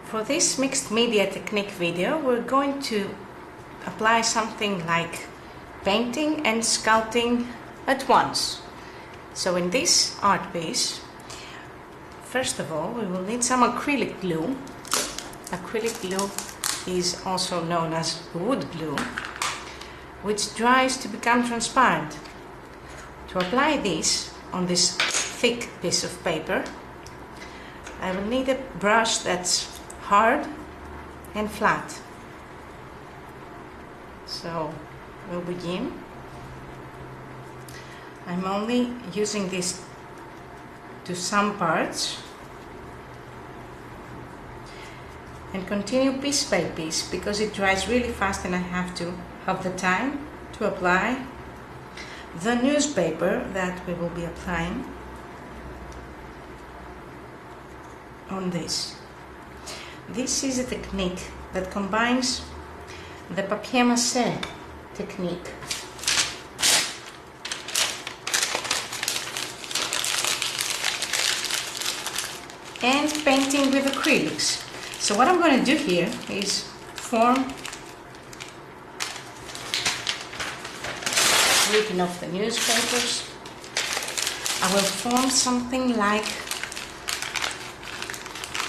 For this mixed media technique video, we're going to apply something like painting and sculpting at once. So in this art piece, first of all, we will need some acrylic glue. Acrylic glue is also known as wood glue, which dries to become transparent. To apply this on this thick piece of paper, I will need a brush that's hard and flat. So we'll begin. I'm only using this to some parts and continue piece by piece because it dries really fast and I have to have the time to apply the newspaper that we will be applying on this. This is a technique that combines the papier-mâché technique and painting with acrylics. So what I'm going to do here is ripping off the newspapers. I will form something like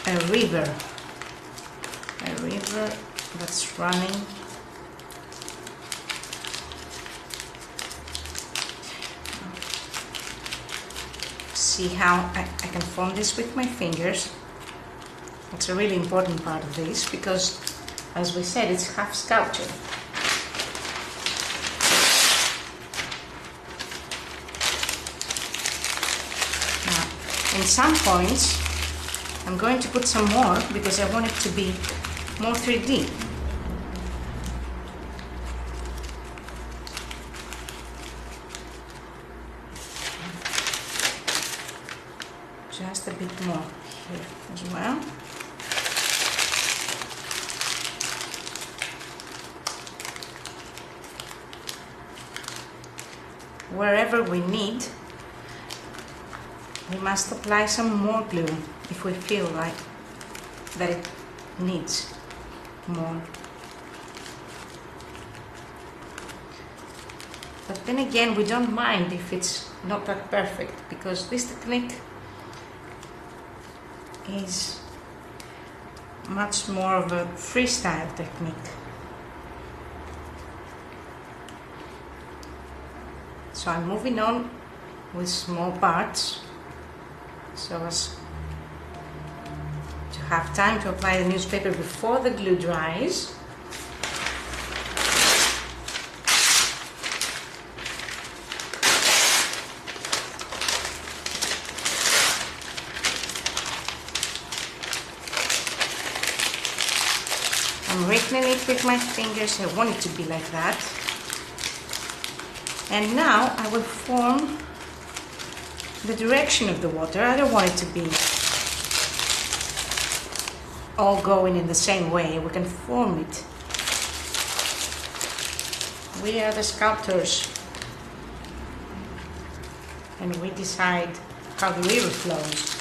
a river that's running. See how I can form this with my fingers. It's a really important part of this because, as we said, it's half sculpture. Now, in some points, I'm going to put some more because I want it to be more 3D. Just a bit more here as well. Wherever we need, we must apply some more glue if we feel like that it needs more. But then again, we don't mind if it's not that perfect because this technique is much more of a freestyle technique. So I'm moving on with small parts so as to have time to apply the newspaper before the glue dries. I'm wriggling it with my fingers. I want it to be like that. And now I will form the direction of the water. I don't want it to be all going in the same way. We can form it. We are the sculptors and we decide how the river flows.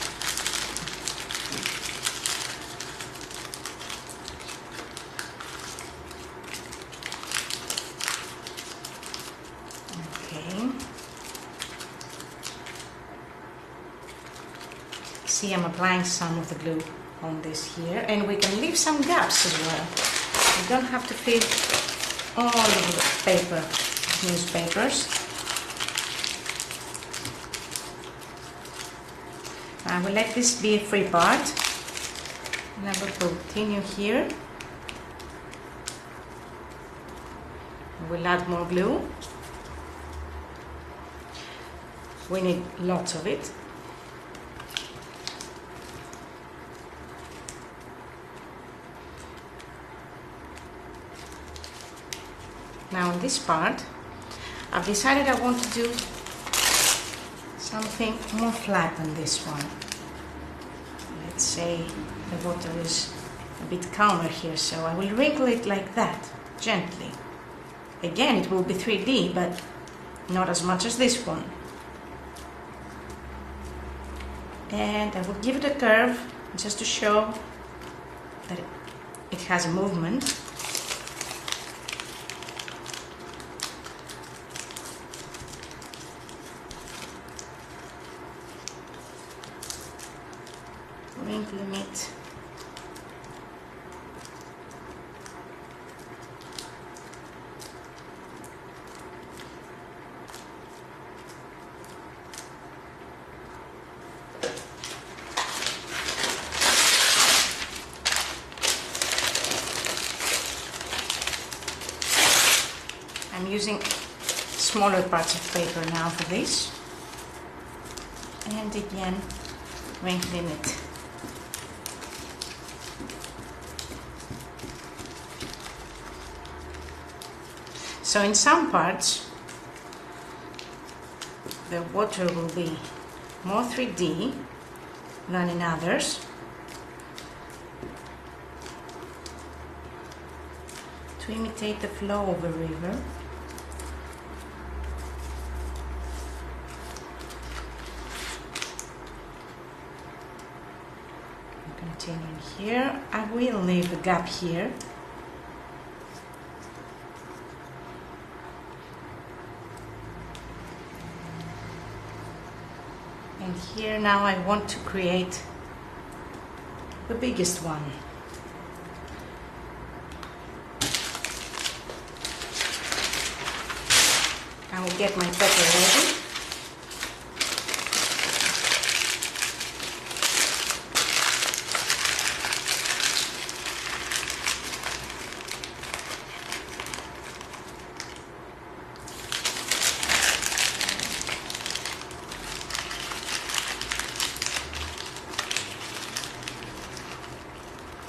See, I'm applying some of the glue on this here, and we can leave some gaps as well. We don't have to fill all of the paper, newspapers. I will let this be a free part, and I will continue here. We'll add more glue. We need lots of it. Now on this part, I've decided I want to do something more flat than this one. Let's say the water is a bit calmer here, so I will wrinkle it like that, gently. Again, it will be 3D, but not as much as this one. And I will give it a curve just to show that it has a movement. Wrinkling it. I'm using smaller parts of paper now for this, and again wrinkling it. So in some parts the water will be more 3D than in others. To imitate the flow of a river. Continuing here, I will leave a gap here. And here now I want to create the biggest one. I will get my pepper ready.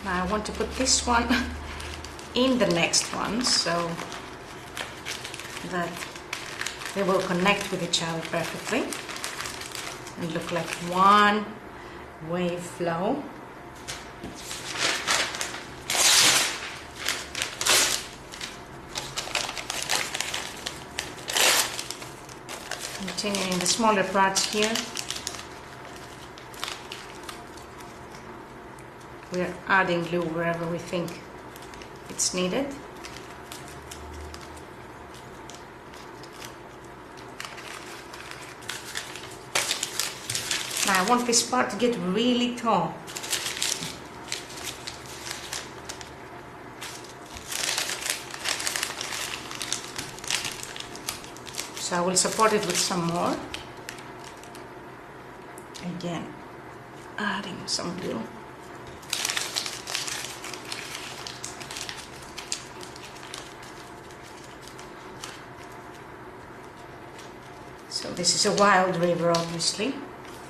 Now I want to put this one in the next one so that they will connect with each other perfectly and look like one wave flow. Continuing the smaller parts here. We are adding glue wherever we think it's needed. Now I want this part to get really tall. So I will support it with some more. Again, adding some glue. So this is a wild river, obviously.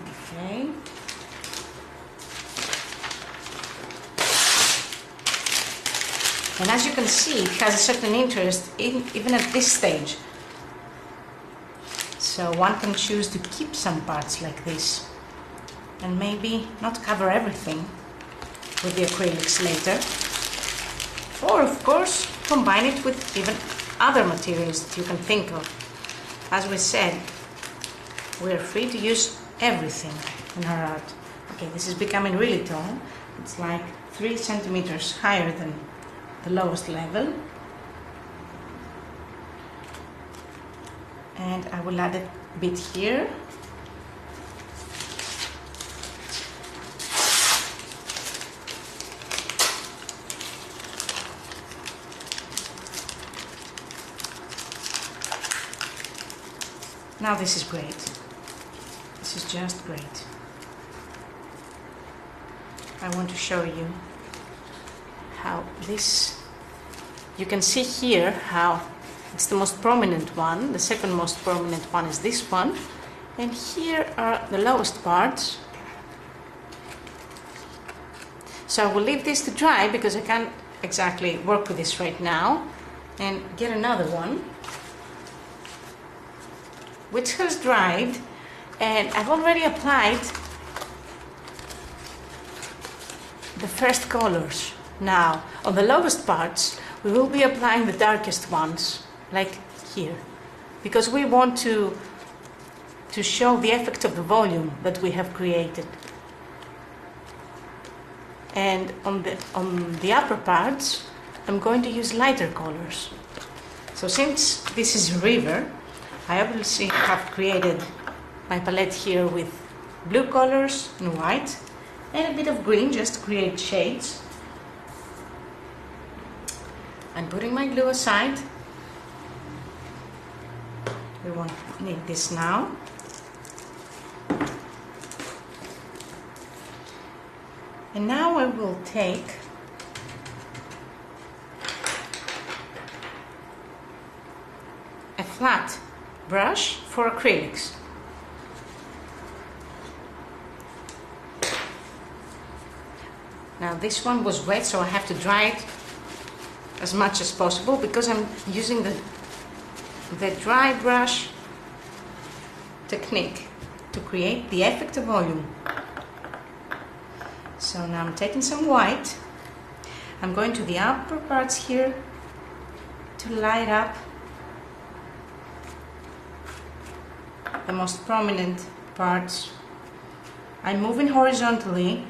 Okay. And as you can see, it has a certain interest even at this stage. So one can choose to keep some parts like this and maybe not cover everything with the acrylics later. Or of course, combine it with even other materials that you can think of. As we said, we are free to use everything in our art. Okay, this is becoming really tall. It's like 3 centimeters higher than the lowest level. And I will add a bit here. Now this is great. This is just great. I want to show you how this, you can see here how it's the most prominent one. The second most prominent one is this one. And here are the lowest parts. So I will leave this to dry because I can't exactly work with this right now. And get another one, which has dried, and I've already applied the first colors. Now, on the lowest parts, we will be applying the darkest ones, like here, because we want to show the effect of the volume that we have created. and on the upper parts I'm going to use lighter colors. So since this is a river, I obviously have created my palette here with blue colors and white and a bit of green just to create shades. I'm putting my glue aside. We won't need this now. And now I will take a flat brush for acrylics. Now this one was wet, so I have to dry it as much as possible because I'm using the dry brush technique to create the effect of volume. So now I'm taking some white. I'm going to the upper parts here to light up the most prominent parts. I'm moving horizontally.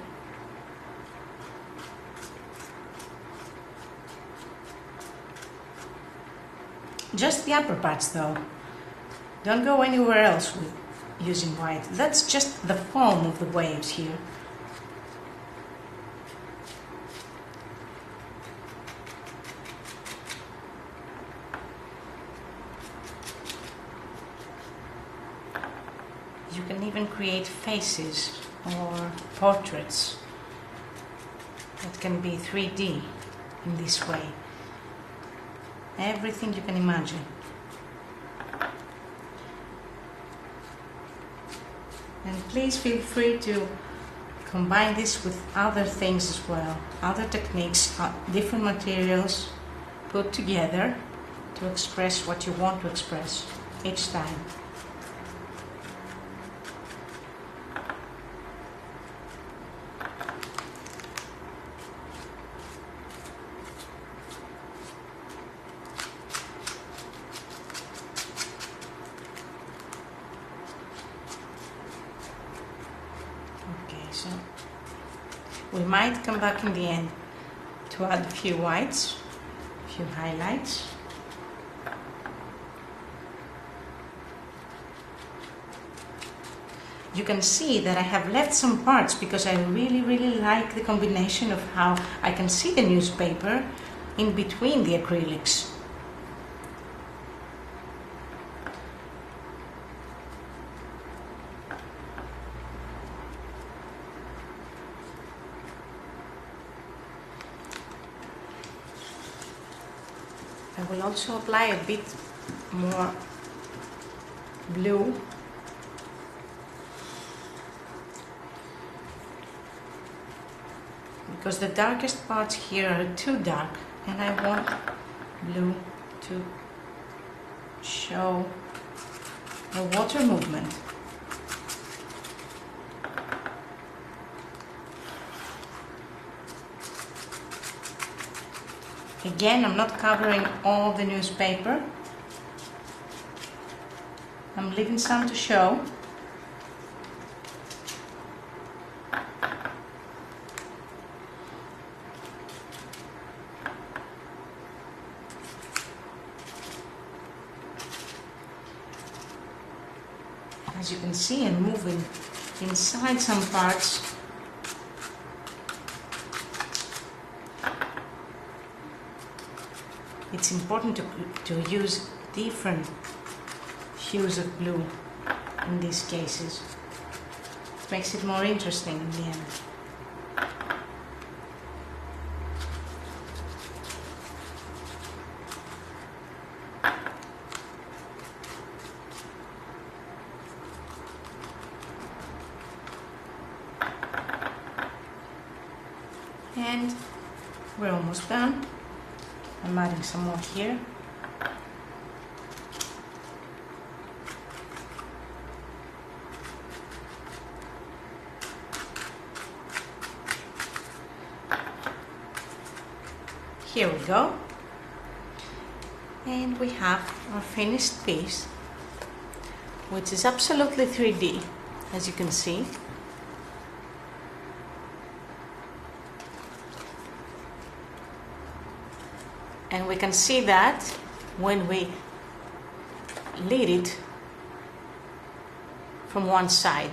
Just the upper parts though. Don't go anywhere else with using white. That's just the foam of the waves here. You can even create faces or portraits that can be 3D in this way. Everything you can imagine. And please feel free to combine this with other things as well, other techniques, different materials put together to express what you want to express each time. So we might come back in the end to add a few whites, a few highlights. You can see that I have left some parts because I really like the combination of how I can see the newspaper in between the acrylics. I will also apply a bit more blue because the darkest parts here are too dark and I want blue to show the water movement. Again, I'm not covering all the newspaper. I'm leaving some to show. As you can see, I'm moving inside some parts. It's important to use different hues of blue in these cases. It makes it more interesting in the end. And we're almost done. I'm adding some more here. Here we go. And we have our finished piece, which is absolutely 3D, as you can see. And we can see that when we lead it from one side.